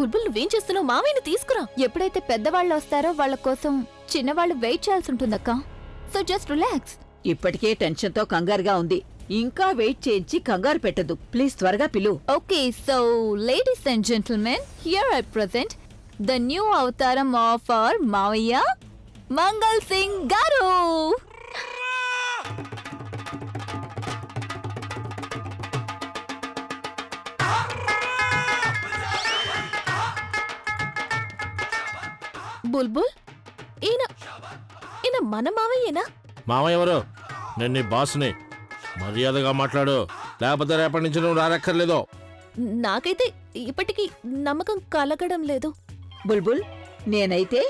బుల్బుల్ నువ్వేం చేస్తున్నావు? మావయ్యని తీసుకురా. ఎప్పుడైతే పెద్దవాళ్ళు వస్తారో వాళ్ళ కోసం చిన్నవాళ్ళు వెయిట్ చేయాల్సి ఉంటుందక్క. So just relax. ఇప్పటికే టెన్షన్తో కంగారుగా ఉంది. ఇంకా వెయిట్ చేయించి కంగారు పెట్టదు. ప్లీజ్ త్వరగా పిలు. Okay, so ladies and gentlemen, here I present the new అవతారం ఆఫ్ అవర్ మావయ్య, మంగళ్ సింగ్ గారు. బుల్బుల్, ఈయన మన మావయ్యేనా? మామయ్య ఎవరు? నేను నీ బాస్ని. మర్యాదగా మాట్లాడు, లేకపోతే రేపటి నుంచి నువ్వు రానక్కర్లేదు. నాకైతే ఇప్పటికీ నమ్మకం కలగడం లేదు. బుల్బుల్, నేనైతే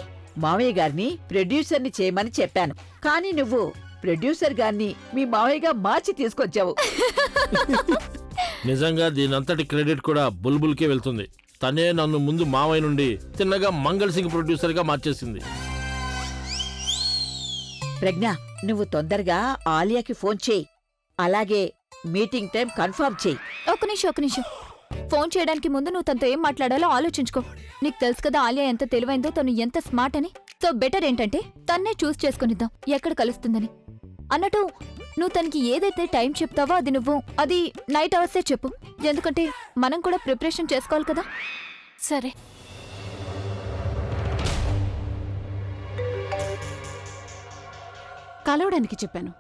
మావయ్య గారిని ప్రొడ్యూసర్ని చేయమని చెప్పాను. కానీ నువ్వు ప్రొడ్యూసర్ గారిని మీ మావయ్యగా మార్చి తీసుకొచ్చావు. నిజంగా దీనంతటి క్రెడిట్ కూడా బుల్బుల్కే వెళ్తుంది. తనే నన్ను ముందు మావయ్య నుండి తిన్నగా మంగళ్ సింగ్ ప్రొడ్యూసర్గా మార్చేసింది. ప్రజ్ఞ, నువ్వు తొందరగా ఆలియాకి ఫోన్ చేయి. అలాగే మీటింగ్ టైం కన్ఫర్మ్ చేయి. ఒక నిమిషం. ఫోన్ చేయడానికి ముందు నువ్వు తనతో ఏం మాట్లాడాలో ఆలోచించుకో. నీకు తెలుసు కదా ఆలియా ఎంత తెలివైందో, తను ఎంత స్మార్ట్ అని. సో బెటర్ ఏంటంటే తన్నే చూస్ చేసుకునిద్దాం ఎక్కడ కలుస్తుందని. అన్నట్టు నువ్వు తనకి ఏదైతే టైం చెప్తావో అది నైట్ అవర్సే చెప్పు. ఎందుకంటే మనం కూడా ప్రిపరేషన్ చేసుకోవాలి కదా. సరే. కలవడానికి చెప్పాను,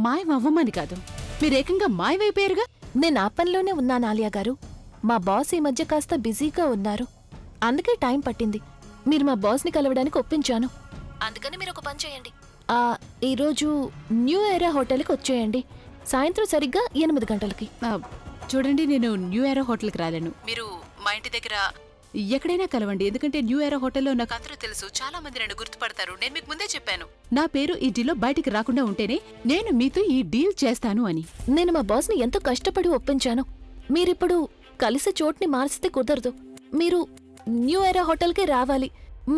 మాయమవ్వమని కాదు. మీరేకంగా మాయమైపోయారుగా. నేను ఆ పనిలోనే ఉన్నాను ఆలియా గారు. మా బాస్ ఈ మధ్య కాస్త బిజీగా ఉన్నారు, అందుకే టైం పట్టింది. మీరు మా బాస్ని కలవడానికి ఒప్పించాను. అందుకని మీరు ఒక పని చేయండి, ఈరోజు న్యూ ఏరియా హోటల్కి వచ్చేయండి. సాయంత్రం సరిగ్గా 8 గంటలకి. చూడండి, నేను న్యూ ఏరో హోటల్కి రాలేను. మీరు మా ఇంటి దగ్గర ఎక్కడైనా కలవండి. ఎందుకంటే న్యూ ఏరో హోటల్లో నాకు అందరూ తెలుసు. చాలా మంది నన్ను గుర్తుపడతారు. నేను మీకు ముందే చెప్పాను, నా పేరు ఈ డీల్లో బయటికి రాకుండా ఉంటేనే నేను మీతో ఈ డీల్ చేస్తాను అని. నేను మా బాస్ని ఎంతో కష్టపడి ఒప్పించాను. మీరిప్పుడు కలిసి చోటుని మార్చితే కుదరదు. మీరు న్యూ ఏరియా హోటల్కి రావాలి,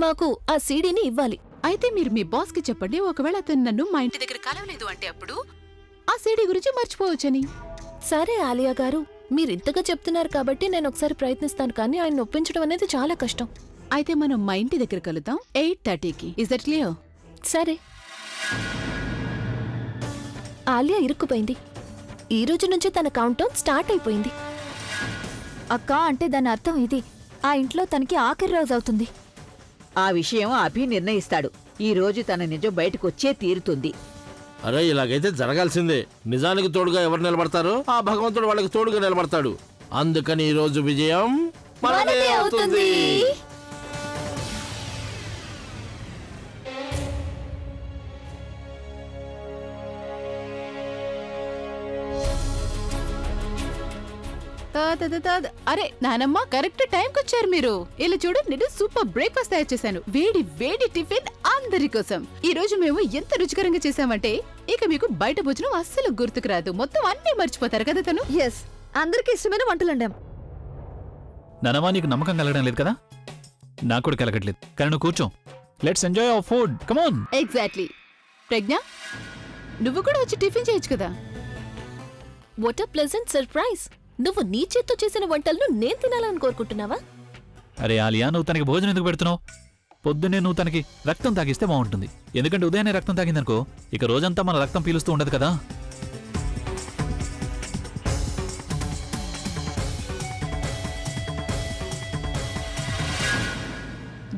మాకు ఆ సీడీని ఇవ్వాలి. అయితే మీరు మీ బాస్కి చెప్పండి, ఒకవేళ అతను నన్ను మా ఇంటి దగ్గర కలవలేదు అంటే అప్పుడు ఆ సీడీ గురించి మర్చిపోవచ్చని. సరే ఆలియా గారు, మీరింతగా చెప్తున్నారు కాబట్టి నేను ఒకసారి ప్రయత్నిస్తాను. కానీ ఆయన ఒప్పించడం అనేది చాలా కష్టం. అయితే మనం మా ఇంటి దగ్గర కలుద్దాం 8:30కి. Is that clear? సరే. ఆలియా ఇరుక్కుపోయింది. ఈ రోజు నుంచి తన కౌంటౌన్ స్టార్ట్ అయిపోయింది. అక్క అంటే దాని అర్థం ఇది, ఆ ఇంట్లో తనకి ఆఖరి రోజు అవుతుంది. ఆ విషయం అభి నిర్ణయిస్తాడు. ఈ రోజు తన నిజం బయటకొచ్చే తీరుతుంది. అరే, ఇలాగైతే జరగాల్సిందే. నిజానికి తోడుగా ఎవరు నిలబడతారో ఆ భగవంతుడు వాళ్ళకి తోడుగా నిలబడతాడు. అందుకని ఈ రోజు విజయం మనదే అవుతుంది. అరే నానమ్మ, కరెక్ట్ టైంకి వచ్చారు మీరు. ఇలా చూడు, నేను సూపర్ బ్రేక్ఫాస్ట్ తయారు చేశాను. వేడి వేడి టిఫిన్ అందరి కోసం. ఈ రోజు మేము ఎంత రుచికరంగా చేశామంటే ఇక మీకు బయట భోజనం అస్సలు గుర్తుకు రాదు. మొత్తం అన్నీ మర్చిపోతారు కదా. తను అందరికి ఇష్టమైన వంటలుండాం. నానమ్మా, నీకు నమ్మకం కలగడం లేదు కదా? నాకు కూడా కలగట్లేదు. కానీ నువ్వు కూర్చో, let's enjoy our food. Come on. Exactly. Pragya, నువ్వు కూడా వచ్చి టిఫిన్ చేయొచ్చు కదా. What a pleasant surprise. నువ్వు నీ చేత్తో చేసిన వంటలను నేను తినాలని కోరుకుంటున్నావా? అరే ఆలియా, నువ్వు తనకి భోజనం ఎందుకు పెడుతున్నావు? పొద్దున్నే నువ్వు తనకి రక్తం తాగిస్తే బాగుంటుంది. ఎందుకంటే ఉదయాన్నే రక్తం తాగిందనుకో ఇక రోజంతా మన రక్తం పీలుస్తూ ఉండదు కదా.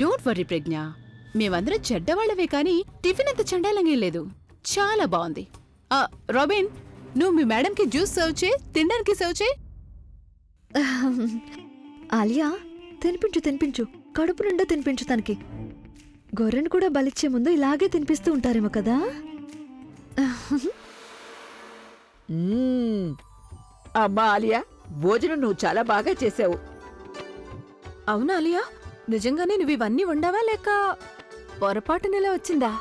డోంట్ వర్రీ ప్రజ్ఞ, మేమందరం చెడ్డవాళ్లవే కానీ టిఫిన్ అంత చండాలంగా లేదు. చాలా బాగుంది. రాబిన్, నువ్వు మీ మేడంకి జ్యూస్ సర్వ్ చేయి, తినడానికి సర్వ్ చేయి. ఆలియా, తినిపించు, కడుపు నిండా తినిపించు తనకి. గొర్రెను కూడా బలిచ్చే ముందు ఇలాగే తినిపిస్తూ ఉంటారేమో కదా. అమ్మా ఆలియా, భోజనం నువ్వు చాలా బాగా చేసావు. అవునా ఆలియా, నిజంగానే నువ్వు ఇవన్నీ వండావా లేక పొరపాటునెలా వచ్చిందా?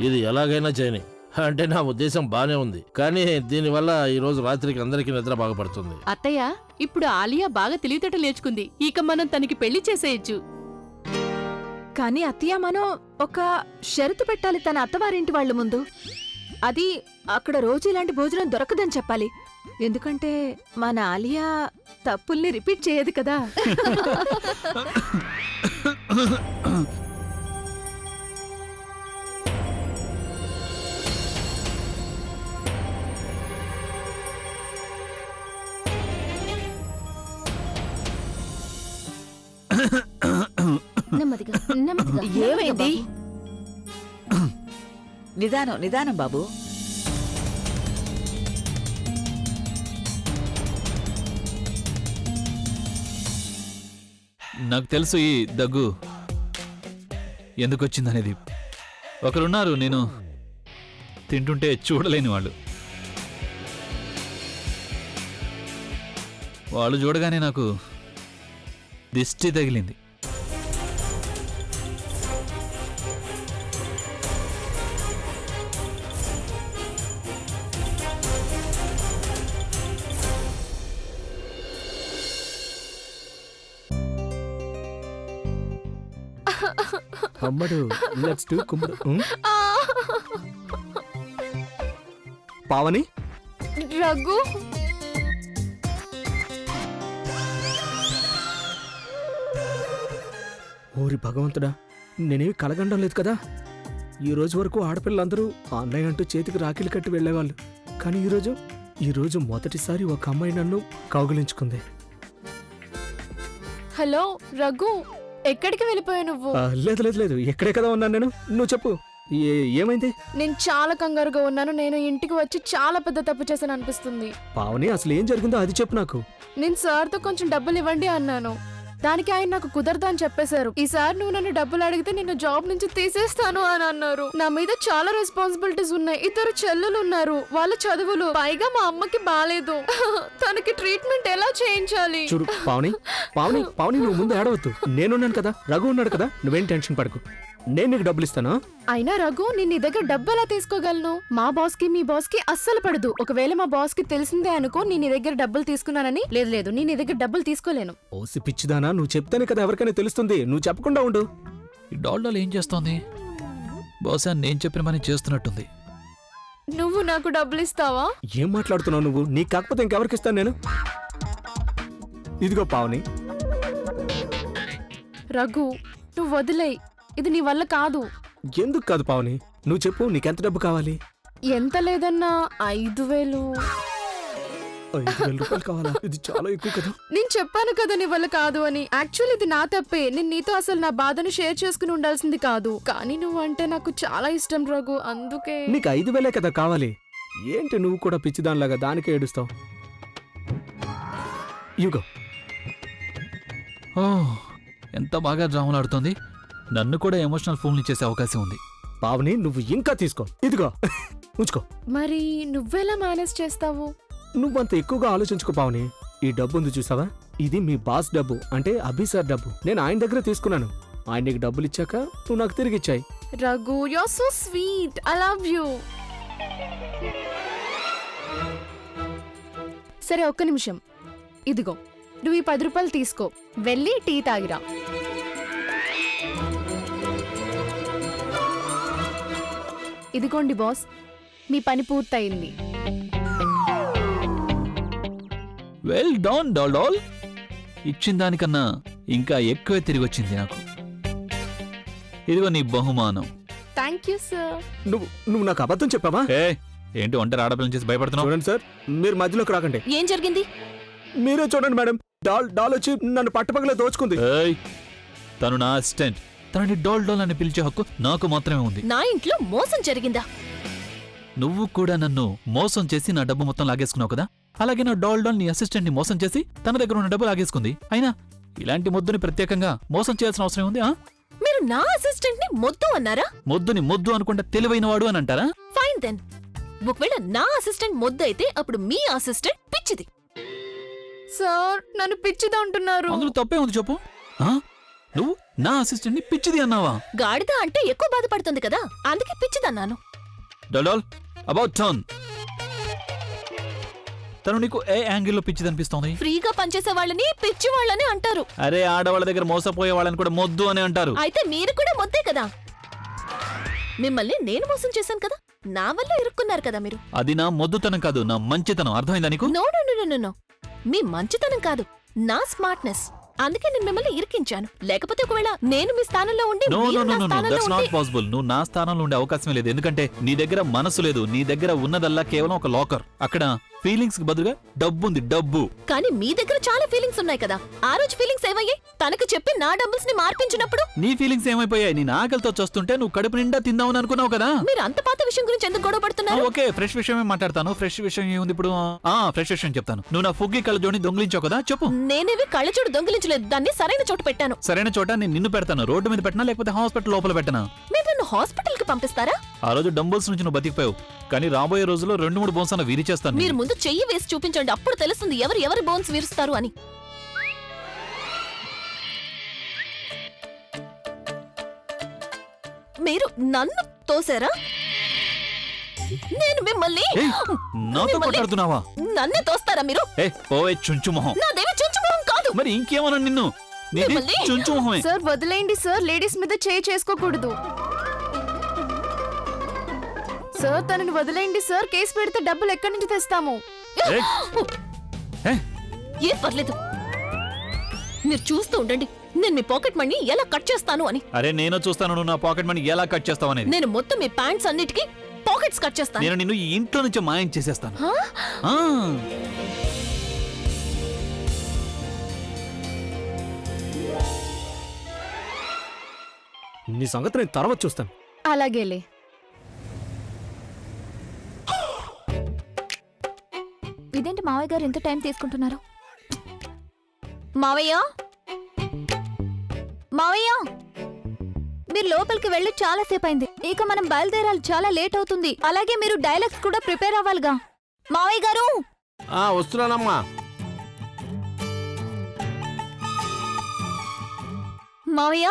ఇది ఎలాగైనా చేయని. అంటే నా ఉద్దేశం బానే ఉంది, కానీ దీనివల్ల ఈ రోజు రాత్రికి అందరికీ నిద్ర బాగుపడుతుంది. అత్తయ్య, ఇప్పుడు ఆలియా బాగా తెలివితేటలు నేర్చుకుంది. ఇక మనం తనకి పెళ్లి చేసేయచ్చు. కానీ అత్తయ్య, మనం ఒక షరతు పెట్టాలి తన అత్తవారింటి వాళ్ళ ముందు. అది అక్కడ రోజు ఇలాంటి భోజనం దొరకదని చెప్పాలి. ఎందుకంటే మన ఆలియా తప్పుల్ని రిపీట్ చేయదు కదా. నెమ్మదిగా నెమ్మదిగా ఏమైంది? నిదానం నిదానం బాబు. నాకు తెలుసు ఈ దగ్గు ఎందుకు వచ్చిందనేది. ఒకరున్నారు నేను తింటుంటే చూడలేని వాళ్ళు. వాళ్ళు చూడగానే నాకు దిష్టి తగిలింది. అమ్మడు లెట్స్ డు కుమ్మడు. పావని రఘు ఓరి భగవంతుడా, నేనేమి కలగండం లేదు కదా. ఈ రోజు వరకు ఆడపిల్లలందరూ ఆన్లైన్ అంటూ చేతికి రాఖీలు కట్టి వెళ్ళేవాళ్ళు. కానీ ఈరోజు మొదటిసారి ఒక అమ్మాయి నన్ను కౌగిలించుకుంది. హలో రఘు, ఎక్కడికి వెళ్ళిపోయావు నువ్వు? లేదు లేదు లేదు, ఎక్కడే కదా ఉన్నాను నేను. నువ్వు చెప్పు, ఏమైంది? నేను చాలా కంగారుగా ఉన్నాను. నేను ఇంటికి వచ్చి చాలా పెద్ద తప్పు చేశాను అనిపిస్తుంది. పావని అసలు ఏం జరిగిందో అది చెప్పు నాకు. నేను సార్తో కొంచెం డబ్బులు ఇవ్వండి అన్నాను. దానికి ఆయన నాకు కుదరదు అని చెప్పేశారు. ఈసారి నువ్వు నన్ను డబ్బులు అడిగితే నిన్ను జాబ్ నుంచి తీసేస్తాను అని అన్నారు. నా మీద చాలా రెస్పాన్సిబిలిటీస్ ఉన్నాయి. ఇద్దరు చెల్లెలు ఉన్నారు, వాళ్ళ చదువులు, పైగా మా అమ్మకి బాలేదు. తనకి ట్రీట్మెంట్ ఎలా చేయించాలి? చూడు పావని, పావని పావని నువ్వు ముందు ఏడవద్దు. నేనున్నాను కదా, రఘు ఉన్నాడు కదా, నువ్వేం టెన్షన్ పడకు. నేను నీకు డబ్బులు ఇస్తాను. అయినా రఘు, నేను నీ దగ్గర డబ్బు ఎలా తీసుకోగలను? మా బాస్ కి మీ బాస్ కి అస్సలు పడదు. ఒకవేళ మా బాస్ కి తెలిసిందే అనుకో నేను నీ దగ్గర డబ్బులు తీసుకున్నానని. లేదు లేదు, నేను నీ దగ్గర డబ్బులు తీసుకోలేను. ఓసి పిచ్చిదానా, నువ్వు చెప్తానే కదా ఎవరికైనా తెలుస్తుంది. నువ్వు చెప్పకుండా ఉండు. ఈ డాల్ ఏం చేస్తోంది? బహుశా నేను చెప్పిన పని చేస్తున్నట్టుంది. నువ్వు నాకు డబ్బులు ఇస్తావా? ఏం మాట్లాడుతున్నావు నువ్వు? నీకు కాకపోతే ఇంకెవరికి ఇస్తాను నేను? ఇదిగో పావని. రఘు, నువ్వు వదిలేయ్, ఇది నీ వల్ల కాదు. ఎందుకు కాదు పావని, నువ్వు చెప్పు, నీకెంత డబ్బు కావాలి? ఎంత లేదన్నా 5,000. 5,000 రూపాయలు కావాలా? ఇది చాలా ఎక్కువ కదా. నేను చెప్పాను కదా నీ వల్ల కాదు అని. యాక్చువల్లీ ఇది నా తప్పే. నేను నీతో అసలు నా బాధను షేర్ చేసుకుని ఉండాల్సింది కాదు. కానీ నువ్వు అంటే నాకు చాలా ఇష్టం రఘు, అందుకే. నీకు 5,000 కదా కావాలి. ఏంటి నువ్వు కూడా పిచ్చిదానిలాగా దానికే ఏడుస్తావు? ఇవిగో. ఓ, ఎంత బాగా డ్రామాలాడుతోంది. నన్ను కూడా ఎమోషనల్ ఫోన్లు చేసే అవకాశం ఉంది. పావని నువ్వు ఇంకా తీసుకో, ఇదిగో ఉంచుకో. మరి నువ్వెలా మేనేజ్ చేస్తావు? నువ్వంత ఎక్కువగా ఆలోచించుకో పావని. ఈ డబ్బు ఉంది చూసావా, ఇది మీ బాస్ డబ్బు, అంటే అభి సార్ డబ్బు. నేను ఆయన దగ్గర తీసుకున్నాను. ఆయన నీకు డబ్బులు ఇచ్చాక నువ్వు నాకు తిరిగి ఇచ్చాయి. Raghu, you are so sweet. I love you. సరే, ఒక్క నిమిషం. ఇదిగో, నువ్వు ఈ 10 రూపాయలు తీసుకో, వెళ్ళి టీ తాగిరా. ఇదిగోండి బాస్, మీ పని పూర్తయింది. Well done doll. ఇచ్చిన దానికన్నా ఇంకా ఎక్కువే తిరిగి వచ్చింది నాకు. ఇదిగో నీ బహుమానం. Thank you sir. నువ్వు నాకు అబద్ధం చెప్పావా? ఏంటి ఒంటరి ఆడపిల్లని చేసి భయపడుతున్నావు? చూడండి సార్, మీరు మధ్యలోకి రాకండి. ఏం జరిగింది? మీరే చూడండి మేడం, డాల్ వచ్చి నన్ను పట్టపగలే దోచుకుంది. తను నా అసిస్టెంట్. తనని డాల్ అని పిలిచే హక్కు నాకు మాత్రమే ఉంది. నా ఇంట్లో మోసం జరిగిందా? నువ్వు కూడా నన్ను మోసం చేసి నా డబ్బు మొత్తం లాగేసుకున్నావు కదా. అలాగే నా డాల్ నీ అసిస్టెంట్ ని మోసం చేసి తన దగ్గర ఉన్న డబ్బు లాగేసుకుంది. అయినా ఇలాంటి మొద్దుని ప్రత్యేకంగా మోసం చేయాల్సిన అవసరం ఉంది? మీరు నా అసిస్టెంట్ ని మొద్దు అన్నారా? మొద్దుని మొద్దు అనుకుంటే తెలివైనవాడు అని అంటారా? Fine then. ఒకవేళ నా అసిస్టెంట్ మొద్దు అయితే అప్పుడు మీ అసిస్టెంట్ పిచ్చిది. సార్, నన్ను పిచ్చిది అంటున్నారు. అందులో తప్పే ఉంది చెప్పు. నువ్వు నా అసిస్టెంట్ ని పిచ్చిది అన్నావా? గాడిద అంటే ఎక్కువ బాధపడుతుంది కదా, అందుకే పిచ్చిదన్నాను. Doll about turn. తను నీకు ఏ యాంగిల్లో పిచ్చిది అనిపిస్తోంది? ఫ్రీగా పనిచేసే వాళ్ళని పిచ్చి వాళ్ళని అంటారు. అరే, ఆడవాళ్ళ దగ్గర మోసపోయే వాళ్ళని కూడా మొద్దు అని అంటారు. అయితే మీరు కూడా మొద్దే కదా. మిమ్మల్ని నేను మోసం చేశాను కదా. నా వల్ల ఇరుక్కున్నారు కదా మీరు. అది నా మొద్దుతనం కాదు, నా మంచితనం. అర్థమైందా నీకు? No no no no no, మీ మంచితనం కాదు, నా స్మార్ట్నెస్. అందుకే నేను మిమ్మల్ని ఇరికించాను. లేకపోతే ఒకవేళ నేను మీ స్థానంలో ఉండి నో మీరు నో నా నో నో స్థానంలో దట్స్ ఉండి- నాట్ పాసిబుల్. నువ్వు నా స్థానంలో ఉండే అవకాశమే లేదు. ఎందుకంటే నీ దగ్గర మనసు లేదు. నీ దగ్గర ఉన్నదల్లా కేవలం ఒక లాకర్. అక్కడ ఫీలింగ్స్ కి బదులుగా డబ్బు ఉంది, డబ్బు. కానీ మీ దగ్గర చాలా ఫీలింగ్స్ ఉన్నాయి కదా. ఆ రోజు ఫీలింగ్స్ ఏమయ్యాయి? తనకు చెప్పి నా డబుల్స్ ని మార్పించినప్పుడు నీ ఫీలింగ్స్ ఏమైపోయాయి? నీ ఆకలితో చూస్తుంటే నువ్వు కడుపు నిండా తిందామని అనుకున్నావు కదా. మీరు అంత పాత విషయం గురించి ఎందుకు గొడవ పడుతున్నారు? ఓకే, ఫ్రెష్ విషయమే మాట్లాడతాను. ఫ్రెష్ విషయం ఏముంది ఇప్పుడు? ఫ్రెష్ విషయం చెప్తాను. నువ్వు నా ఫుగ్గి కళ్ళజోడిని దొంగిలించావు కదా, చెప్పు. నేనేవి కళ్ళచూడు దొంగిలించలేదు, దాన్ని సరైన చోట పెట్టాను. సరైన చోట నేను నిన్ను పెడతాను. రోడ్డు మీద పెట్టనా లేకపోతే హాస్పిటల్ లోపల పెట్టనా? మీరు నన్ను హాస్పిటల్ కి పంపిస్తారా? ఆ రోజు డంబుల్స్ నుంచి నువ్వు బతికిపోయావు, కానీ రాబోయే రోజుల్లో 2-3 బోన్స్ అన్న విరిచేస్తాను. మీరు ముందు చెయ్యి వేసి చూపించండి, అప్పుడు తెలుస్తుంది ఎవరి బోన్స్ విరుస్తారు అని. మీరు నన్ను తోసారా? నేను మిమ్మల్ని ఏయ్, నాతో కొట్లాడుతున్నావా? నన్నే తోస్తారా మీరు? ఓవే చుంచు మొహం. నాదేవి చుంచుమోహం కాదు. మరి ఇంకేమన్నా నిన్ను? నీది మిమ్మల్ని- చుంచు మొహమే. సార్ వదిలేయండి సార్, లేడీస్ మీద చేయి చేసుకోకూడదు సార్. తనని వదిలేయండి సార్, కేసు పెడితే డబ్బులు ఎక్కడి నుంచి తెస్తాము? ఏయ్, ఏయ్, ఏం పర్లేదు, మీరు చూస్తూ ఉండండి నేను మీ పాకెట్ మనీ ఎలా కట్ చేస్తాను అని. అరే నేను చూస్తాను నువ్వు నా పాకెట్ మనీ ఎలా కట్ చేస్తావు అనేది. నేను మొత్తం మీ ప్యాంట్స్ అన్నిటికీ పాకెట్స్ కట్ చేస్తాను. నేను నిన్ను ఈ ఇంట్లో నుంచి మాయం చేసేస్తాను. హా? ఆ. నీ సంగతి నేను తర్వాత చూస్తాను. అలాగేలే. ఇదేంటి మావయ్య గారు ఎంత టైం తీసుకుంటున్నారు? మావయ్య, మావయ్య, మీరు లోపలికి వెళ్ళి చాలా సేపు అయింది. ఇక మనం బయలుదేరాలి, చాలా లేట్ అవుతుంది. అలాగే మీరు డైలాగ్స్ కూడా ప్రిపేర్ అవ్వాలిగా. మావయ్య గారు, వస్తున్నానమ్మా. మావయ్య,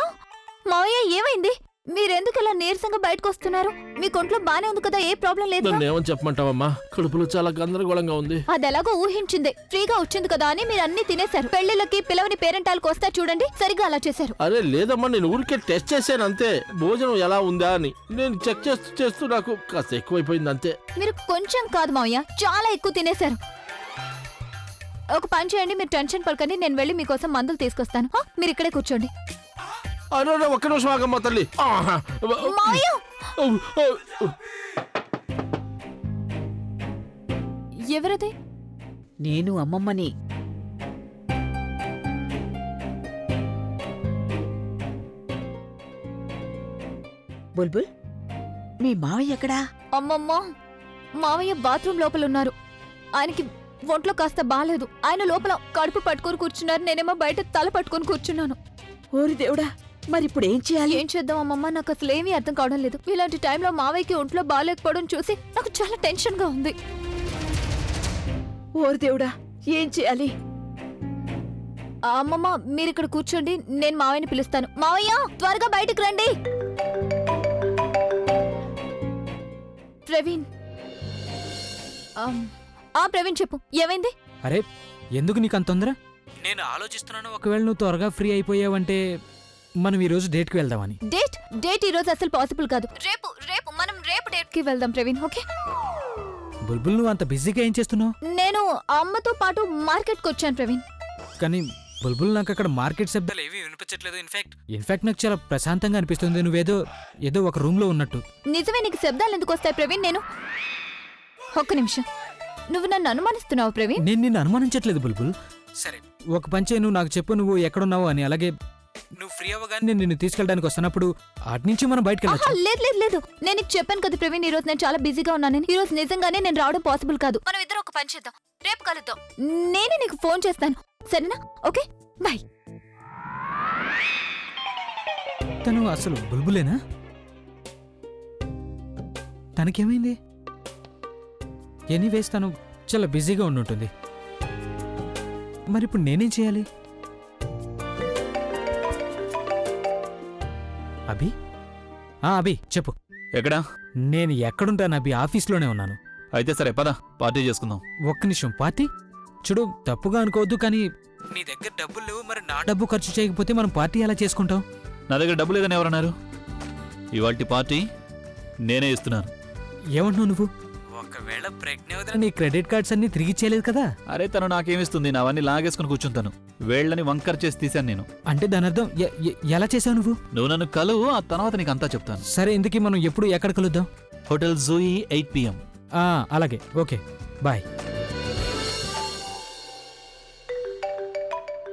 మావయ్య ఏమైంది? మీరెందుకు ఇలా నీరసంగా బయటకు వస్తున్నారు? మీ కొంట్లో బానే ఉంది కదా, ఏ ప్రాబ్లం లేదు. నన్ను ఏమని చెప్పమంటావమ్మా? కడుపులో చాలా గందరగోళంగా ఉంది. అది ఎలాగో ఊహించింది. ఫ్రీగా వచ్చింది కదా అని మీరు అన్ని తినేశారు. పెళ్లిళ్ళకి పిలవని పేరెంటాలకు వస్తా చూడండి, సరిగా అలా చేశారు. అరే లేదమ్మా, నేను ఊరికే టెస్ట్ చేశాను అంతే. భోజనం ఎలా ఉందా అని నేను చెక్ చేస్తూ నాకు కాస్త ఎక్కువైపోయింది అంతే. మీరు కొంచెం కాదు మావయ్య, చాలా ఎక్కువ తినేశారు. ఒక పని చేయండి, మీరు టెన్షన్ పడకండి, నేను వెళ్ళి మీకోసం మందులు తీసుకొస్తాను. మీరు ఇక్కడే కూర్చోండి. అరే ఒక్క నిమిషం ఆగమ్మా తల్లి. మావయ్య, ఎవరది? నేను అమ్మమ్మని. బుల్బుల్, మీ మావయ్య ఎక్కడా? అమ్మమ్మ, మావయ్య బాత్రూమ్ లోపల ఉన్నారు. ఆయనకి ఒంట్లో కాస్త బాలేదు. ఆయన లోపల కడుపు పట్టుకొని కూర్చున్నారు, నేనేమో బయట తల పట్టుకొని కూర్చున్నాను. ఓరి దేవుడా, మరి ఇప్పుడు ఏం చేయాలి? ఏం చేద్దాం అమ్మమ్మ, నాకు అసలు ఏమీ అర్థం కావడం లేదు. ఇలాంటి టైంలో మావయ్యకి ఒంట్లో బాగాలేకపోవడం చూసి నాకు చాలా టెన్షన్ గా ఉంది. ఓరి దేవుడా, ఏం చేయాలి? అమ్మమ్మ, మీరు ఇక్కడ కూర్చోండి, నేను మావయ్యని పిలుస్తాను. మావయ్య, త్వరగా బయటకు రండి. ప్రవీణ్, ప్రవీణ్ చెప్పు, ఏమైంది? అరే ఎందుకు నీకు అంత తొందర? నేను ఆలోచిస్తున్నాను, ఒకవేళ నువ్వు త్వరగా ఫ్రీ అయిపోయావంటే మనం ఈ రోజు డేట్కి వెళ్దామని. డేట్ ఈ రోజు అసలు పాసిబుల్ కాదు. రేపు మనం డేట్ కి వెళ్దాం ప్రవీణ్, ఓకే? బుల్బుల్, నువ్వు అంత బిజీగా ఏం చేస్తున్నావు? నేను అమ్మతో పాటు మార్కెట్ కి వచ్చాను ప్రవీణ్. కానీ బుల్బుల్, నాకు అక్కడ మార్కెట్ శబ్దాలు ఏవి వినిపించట్లేదు. ఇన్ఫాక్ట్ నాకు చాలా ప్రశాంతంగా అనిపిస్తుంది. నువ్వేదో ఒక రూమ్ లో ఉన్నట్టు. నిజమే, నీకు శబ్దాలు ఎందుకు వస్తాయి ప్రవీణ్? ఒక్క నిమిషం, నువ్వు నన్ను అనుమానిస్తున్నావు ప్రవీణ్? నేను నిన్ను అనుమానించట్లేదు బుల్బుల్. సరే, ఒక పంచే, నువ్వు నాకు చెప్పు నువ్వు ఎక్కడున్నావు అని. అలాగే నువ్వు ఫ్రీ అవ్వగానే నేను నిన్ను తీసుకెళ్ళడానికి వస్తున్నప్పుడు అటు నుంచి మనం బయటకు వెళ్ళొచ్చు. లేదు, నేను నీకు చెప్పాను కదా ప్రవీణ్, ఈ రోజు నేను చాలా బిజీగా ఉన్నానని. ఈ రోజు నిజంగానే నేను రావడం పాసిబుల్ కాదు. మనం ఇద్దరు ఒక పని చేద్దాం, రేపు కలుద్దాం. నేనే నీకు ఫోన్ చేస్తాను, సరేనా? Okay, bye. తను అసలు బుల్బులేనా? తనకేమైంది? ఎనీవేస్ తను చాలా బిజీగా ఉండుంటుంది. మరి ఇప్పుడు నేనేం చేయాలి? అభి, అభి చెప్పు. ఎక్కడా? నేను ఎక్కడుంటాను అభి? ఆఫీస్లోనే ఉన్నాను. అయితే సరే పద, పార్టీ చేసుకుందాం. ఒక్క నిమిషం, పార్టీ? చూడు, తప్పుగా అనుకోవద్దు, కానీ నీ దగ్గర డబ్బులు లేవు. మరి నా డబ్బు ఖర్చు చేయకపోతే మనం పార్టీ ఎలా చేసుకుంటాం? నా దగ్గర డబ్బు లేదని ఎవరన్నారు? ఇవాల్టి పార్టీ నేనే ఇస్తున్నాను. ఏమంటున్నావు నువ్వు? ఒకవేళ ప్రజ్ఞ వదిన నీ క్రెడిట్ కార్డ్స్ అన్ని తిరిగి ఇచ్చేయలేదు కదా? అరే తను నాకేమిస్తుంది, నావన్నీ లాగేసుకుని కూర్చుంటాను. వేళ్ళని వంకర్ చేసి తీశాను నేను. అంటే దాని అర్థం ఎలా చేసావు నువ్వు? నువ్వు నన్ను కలువు, ఆ తర్వాత నీకు అంతా చెప్తాను. సరే, ఇందుకీ మనం ఎప్పుడు ఎక్కడ కలుద్దాం? హోటల్ జూయి 8 PM. అలాగే, ఓకే, బాయ్.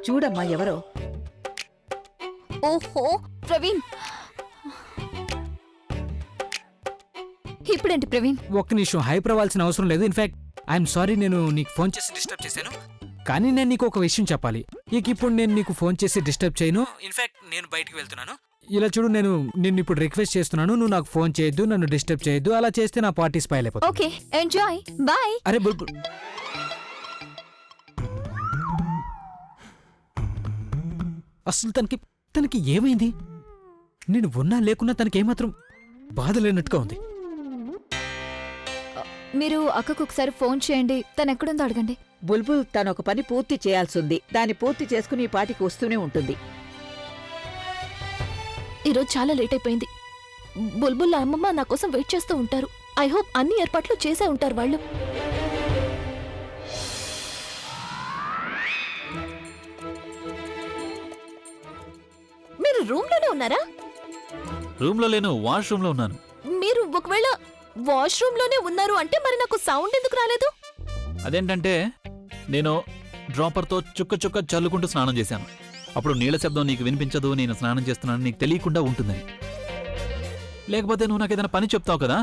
చూడమ్మా ఎవరో. ఓహో ప్రవీణ్, ఇప్పుడేంటి ప్రవీణ్? ఒక్క నిమిషం, హైపర్ అవ్వాల్సిన అవసరం లేదు. ఇన్ఫాక్ట్ ఐఎమ్ సారీ, నేను నీకు ఫోన్ చేసి డిస్టర్బ్ చేశాను. కానీ నేను నీకు ఒక విషయం చెప్పాలి. ఇప్పుడు నేను నీకు ఫోన్ చేసి డిస్టర్బ్ చేయను. ఇన్ఫాక్ట్ నేను బయటికి వెళ్తున్నాను. ఇలా చూడు, నేను నిన్ను ఇప్పుడు రిక్వెస్ట్ చేస్తున్నాను, నువ్వు నాకు ఫోన్ చేయొద్దు, నన్ను డిస్టర్బ్ చేయొద్దు. అలా చేస్తే నా పార్టీ స్పాయిల్ అయిపోతుంది. Okay, enjoy, bye. అరే బుల్బుల్, అసలు తనకి ఏమైంది? నేను ఉన్నా లేకున్నా తనకి ఏమాత్రం బాధ లేనట్టుగా ఉంది. మీరు అక్కకు ఒకసారి ఫోన్ చేయండి, తను ఎక్కడుందో అడగండి. బుల్బుల్ తనొక పని పూర్తి చేయాల్సింది. దాన్ని పూర్తి చేసుకుని ఈ పాటికి వస్తూనే ఉంటుంది. ఈరోజు చాలా లేట్ అయిపోయింది. బుల్బుల్ అమ్మమ్మ నా కోసం వెయిట్ చేస్తూ ఉంటారు. ఐ హోప్ అన్ని ఏర్పాట్లు చేసే ఉంటారు వాళ్ళు. మీరు రూమ్ లోనే ఉన్నారా? రూమ్ లో లేను, వాష్రూమ్ లో ఉన్నాను. మీరు ఒకవేళ వాష్రూమ్ లోనే ఉన్నారు అంటే మరి నాకు సౌండ్ ఎందుకు రాలేదు? అదేంటంటే నేను డ్రాపర్తో చుక్క చుక్క చల్లుకుంటూ స్నానం చేశాను. అప్పుడు నీళ్ల శబ్దం నీకు వినిపించదు, నేను స్నానం చేస్తున్నాను నీకు తెలియకుండా ఉంటుందని. లేకపోతే నువ్వు నాకు ఏదైనా పని చెప్తావు కదా,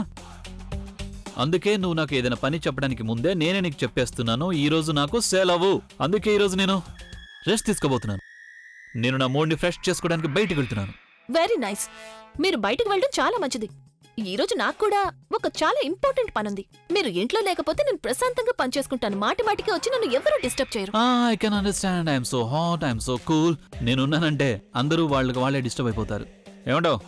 అందుకే నువ్వు నాకు ఏదైనా పని చెప్పడానికి ముందే నేనే నీకు చెప్పేస్తున్నాను. ఈ రోజు నాకు సెలవు, అందుకే ఈరోజు నేను రెస్ట్ తీసుకోబోతున్నాను. నేను నా మూడ్ని ఫ్రెష్ చేసుకోవడానికి బయటికి వెళ్తున్నాను. Very nice. మీరు బయటికి వెళ్ళడం చాలా మంచిది. ఈ రోజు నాకు కూడా ఒక చాలా ఇంపార్టెంట్ పనుంది. మీరు ఇంట్లో లేకపోతే నేను ప్రశాంతంగా పనిచేసుకుంటాను. మాటి మాటికి వచ్చి నన్ను ఎవరూ డిస్టర్బ్ చేయరు. I can understand. I'm so hot, I'm so cool. నేనున్నానంటే అందరూ వాళ్ళే డిస్టర్బ్ అయిపోతారు. ఏమంటావు?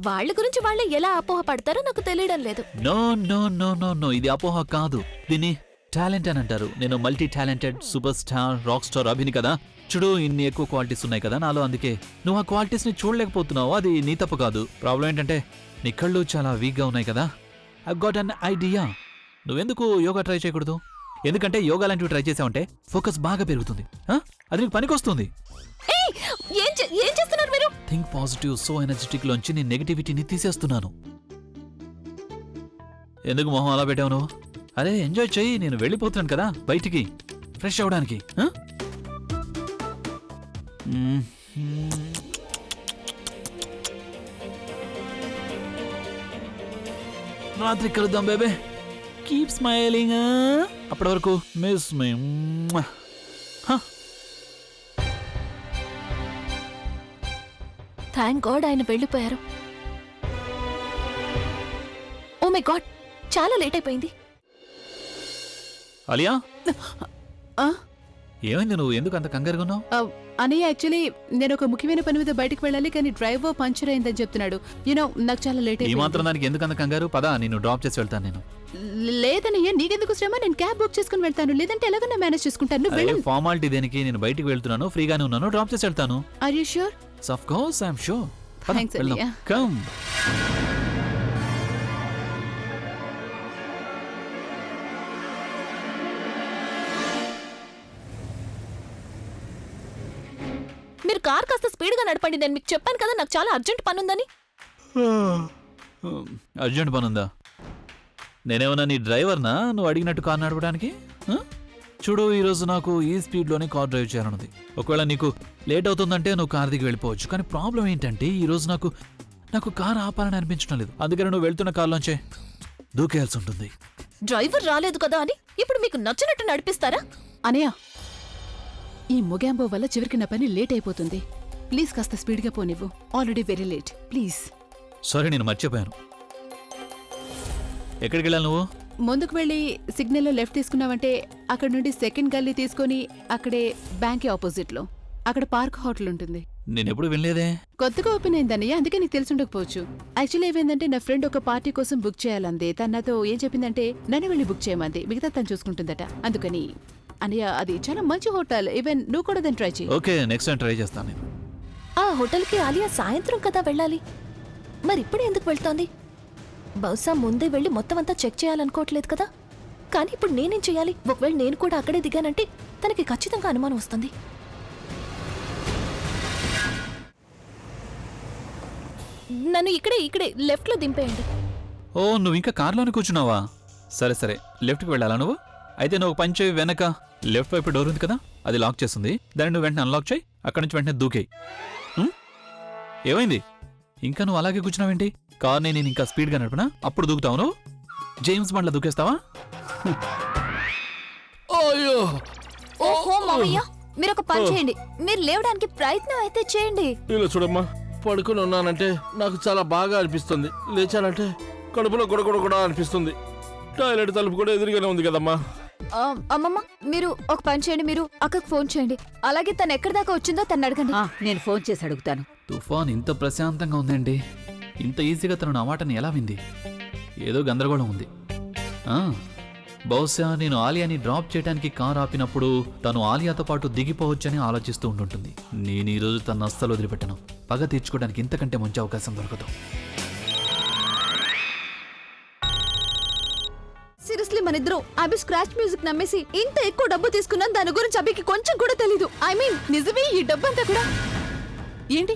వాళ్ళ గురించి వాళ్ళే ఎలా అపోహ పడతారో నాకు తెలియడం లేదు. No no no no no, ఇది అపోహ కాదు, దీన్ని టాలెంట్ అని అంటారు. నేను multi talented super star rock star అభిని కదా. చూడు, ఇన్ని ఎక్కువ క్వాలిటీస్ ఉన్నాయి కదా నాలో, అందుకే నువ్వు ఆ క్వాలిటీస్ ని చూడలేకపోతున్నావు. అది నీ తప్పు కాదు. ప్రాబ్లం ఏంటంటే నీ కళ్ళు చాలా వీక్గా ఉన్నాయి కదా. I got an idea. నువ్వెందుకు యోగా ట్రై చేయకూడదు? ఎందుకంటే యోగా లాంటివి ట్రై చేసావంటే ఫోకస్ బాగా పెరుగుతుంది. అది నీకు పనికొస్తుంది. ఏం చేస్తున్నారు మీరు? Think positive. సో ఎనర్జెటిక్ లోంచి నీ నెగటివిటీని తీసేస్తున్నాను. ఎందుకు మొహం అలా పెట్టావు నువ్వు? అరే ఎంజాయ్ చెయ్యి, నేను వెళ్ళిపోతున్నాను కదా బయటికి ఫ్రెష్ అవడానికి. రాత్రి కలుద్దాం బేబే. Keep smiling. అప్పటి వరకు మిస్ మీ. థ్యాంక్ గాడ్ ఆయన వెళ్ళిపోయారు. ఓ మై గాడ్, చాలా లేట్ అయిపోయింది. అలియా, ఏమైంది? నువ్వు ఎందుకు అంత కంగారుగా ఉన్నావు? అనయ్య, యాక్చువల్లీ నేను ఒక ముఖ్యమైన పని మీద బయటకు వెళ్ళాలి, కానీ డ్రైవర్ పంచర్ అయిందని చెప్తున్నాడు. యూనో నాకు చాలా లేట్ ఈ అయింది. మాత్రం దానికి ఎందుకు అంత కంగారు? పదా, నేను డ్రాప్ చేసి వెళ్తాను. నేను లేదనయ్య, నీకెందుకు శ్రమ? నేను క్యాబ్ బుక్ చేసుకుని వెళ్తాను, లేదంటే ఎలాగన్నా మేనేజ్ చేసుకుంటాను. నువ్వు వెళ్ళు. ఫార్మాలిటీ దేనికి? నేను బయటికి వెళ్తున్నాను, ఫ్రీగానే ఉన్నాను, డ్రాప్ చేసి వెళ్తాను. Are you sure? Of course I am sure. Thanks, Aliyah. Come. మీరు కార్ కాస్త స్పీడ్ గా నడపండి. నేను మీకు చెప్పాను కదా నాకు చాలా అర్జెంట్ పని ఉందని. అర్జెంట్ పనుందా? నేనేమన్నా నీ డ్రైవర్నా నువ్వు అడిగినట్టు కార్ నడపడానికి? చూడు, ఈరోజు నాకు ఈ స్పీడ్లోనే కార్ డ్రైవ్ చేయాలన్నది. ఒకవేళ నీకు లేట్ అవుతుందంటే నువ్వు కార్ దిగి వెళ్ళిపోవచ్చు. కానీ ప్రాబ్లం ఏంటంటే ఈరోజు నాకు కార్ ఆపాలని అనిపించడం లేదు. అందుకని నువ్వు వెళ్తున్న కార్లోంచే దూకేయాల్సి ఉంటుంది. డ్రైవర్ రాలేదు కదా అని ఇప్పుడు మీకు నచ్చినట్టు నడిపిస్తారా? అనయ్య, ఈ మొగాంబో వల్ల చివరికి నా పని లేట్ అయిపోతుంది. ప్లీజ్ కాస్త స్పీడ్గా పోనివ్వు. Already very late, please. Sorry, నేను మర్చిపోయాను. ఎక్కడికి వెళ్ళాలి నువ్వు? ముందుకు వెళ్ళి సిగ్నల్లో లెఫ్ట్ తీసుకున్నావంటే అక్కడ నుండి సెకండ్ గల్లీ తీసుకొని అక్కడే బ్యాంక్ ఆపోజిట్ లో అక్కడ పార్క్ హోటల్ ఉంటుంది. నేను ఎప్పుడు వినలేదే. కొత్తగా ఓపెన్ అయిందన్నయ్య, అందుకే నీకు తెలిసి ఉండకపోవచ్చు. యాక్చువల్లీ ఏమైందంటే నా ఫ్రెండ్ ఒక పార్టీ కోసం బుక్ చేయాలంది. తను నాతో ఏం చెప్పిందంటే నన్ను వెళ్ళి బుక్ చేయమంది, మిగతా తను చూసుకుంటుందట. అందుకని అన్నయ్య, అది చాలా మంచి హోటల్. ఈవెన్ నువ్వు కూడా దాన్ని ట్రై చేయి. ఓకే, నెక్స్ట్ టైం ట్రై చేస్తాను నేను. ఆ హోటల్కి ఆలియా సాయంత్రం కదా వెళ్ళాలి, మరి ఇప్పుడు ఎందుకు వెళ్తోంది? బహుశా ముందే వెళ్ళి మొత్తం అంతా చెక్ చేయాలనుకోవట్లేదు కదా. కానీ ఇప్పుడు నేనేం చేయాలి? ఒకవేళ నేను కూడా అక్కడే దిగానంటే తనకి ఖచ్చితంగా అనుమానం వస్తుంది. నన్ను ఇక్కడే లెఫ్ట్లో దింపేయండి. ఓ నువ్వు ఇంకా కార్లోనే కూర్చున్నావా? సరే సరే, లెఫ్ట్కి వెళ్ళాలా నువ్వు? అయితే నువ్వు పని చేయి, వెనక లెఫ్ట్ వైపు డోర్ ఉంది కదా, అది లాక్ చేస్తుంది. దాన్ని నువ్వు వెంటనే అన్లాక్ చేయి, అక్కడి నుంచి వెంటనే దూకేయి. ఏమైంది? ఇంకా నువ్వు అలాగే కూర్చున్నావేంటి? కార్ని నేను ఇంకా స్పీడ్గా నడిపినా అప్పుడు దూకుతావు నువ్వు? జేమ్స్ బండ్లా దూకేస్తావా? అయ్యో ఓహో మావయ్య, మీరు ఒక పని చేయండి. మీరు లేవడానికి ప్రయత్నం అయితే చేయండి. ఇలా చూడమ్మా, పడుకుని ఉన్నానంటే నాకు చాలా బాగా అనిపిస్తుంది, లేచానంటే కడుపులో గొడగొడ అనిపిస్తుంది. టాయిలెట్ తలుపు కూడా ఎదురుగానే ఉంది కదమ్మా. అమ్మమ్మ, మీరు ఒక పని చేయండి, మీరు అక్కకు ఫోన్ చేయండి. అలాగే తను ఎక్కడి దాకా వచ్చిందో తను అడగండి. నేను ఫోన్ చేసి అడుగుతాను. తుఫాన్ ఇంత ప్రశాంతంగా ఉందండి, ఇంత ఈజీగా తను నా మాటని ఎలా వింది? ఏదో గందరగోళం ఉంది. బహుశా నేను ఆలియాని డ్రాప్ చేయడానికి కార్ ఆపినప్పుడు తను ఆలియాతో పాటు దిగిపోవచ్చని ఆలోచిస్తూ ఉంటుంటుంది. నేను ఈరోజు తను అస్సలు వదిలిపెట్టను. పగ తీర్చుకోవడానికి ఇంతకంటే మంచి అవకాశం దొరకదు. సీరియస్లీ మన ఇద్దరం అభి స్క్రాచ్ మ్యూజిక్ నమ్మేసి ఇంత ఎక్కువ డబ్బు తీసుకున్నాను. దాని గురించి అభికి కొంచెం కూడా తెలీదు. ఐ మీన్ నిజమే, ఈ డబ్బంతా కూడా ఏంటి?